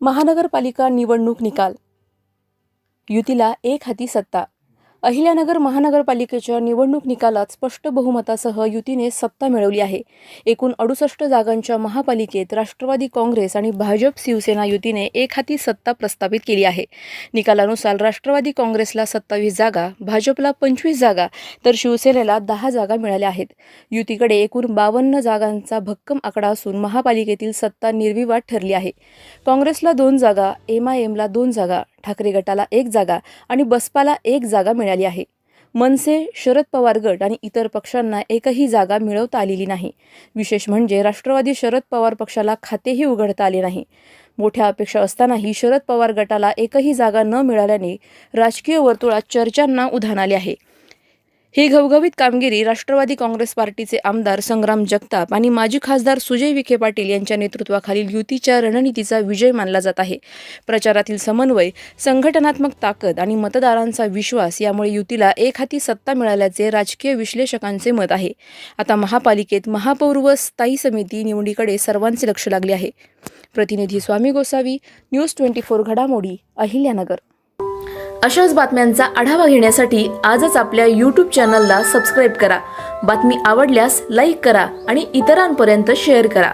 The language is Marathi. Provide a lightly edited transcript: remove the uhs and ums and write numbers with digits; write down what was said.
महानगरपालिका निवडणूक निकाल. युतीला एक हाती सत्ता. अहिल्यानगर महानगरपालिकेच्या निवडणूक निकालात स्पष्ट बहुमतासह युतीने सत्ता मिळवली आहे. एकूण 68 जागांच्या महापालिकेत राष्ट्रवादी काँग्रेस आणि भाजप शिवसेना युतीने एक हाती सत्ता प्रस्थापित केली आहे. निकालानुसार राष्ट्रवादी काँग्रेसला 27 जागा, भाजपला 25 जागा तर शिवसेनेला 10 जागा मिळाल्या आहेत. युतीकडे एकूण 52 जागांचा भक्कम आकडा असून महापालिकेतील सत्ता निर्विवाद ठरली आहे. काँग्रेसला 2 जागा, MIMला 2 जागा, ठाकरे गटाला 1 जागा आणि बसपाला 1 जागा मिळाली आहे. मनसे, शरद पवार गट आणि इतर पक्षांना एकही जागा मिळवता आलेली नाही. विशेष म्हणजे राष्ट्रवादी शरद पवार पक्षाला खातेही उघडता आले नाही. मोठ्या अपेक्षा असतानाही शरद पवार गटाला एकही जागा न मिळाल्याने राजकीय वर्तुळात चर्चांना उधाण आले आहे. ही घवघवीत कामगिरी राष्ट्रवादी काँग्रेस पार्टीचे आमदार संग्राम जगताप आणि माजी खासदार सुजय विखे पाटील यांच्या नेतृत्वाखालील युतीच्या रणनीतीचा विजय मानला जात आहे. प्रचारातील समन्वय, संघटनात्मक ताकद आणि मतदारांचा विश्वास यामुळे युतीला एक हाती सत्ता मिळाल्याचे राजकीय विश्लेषकांचे मत आहे. आता महापालिकेत महापौर व स्थायी समिती निवडीकडे सर्वांचे लक्ष लागले आहे. प्रतिनिधी स्वामी गोसावी, न्यूज 24 घडामोडी, अहिल्यानगर. अशाच बातम्यांचा आढावा घेण्यासाठी आजच आपल्या YouTube चॅनलला सबस्क्राईब करा. बातमी आवडल्यास लाईक करा आणि इतरांपर्यंत शेअर करा.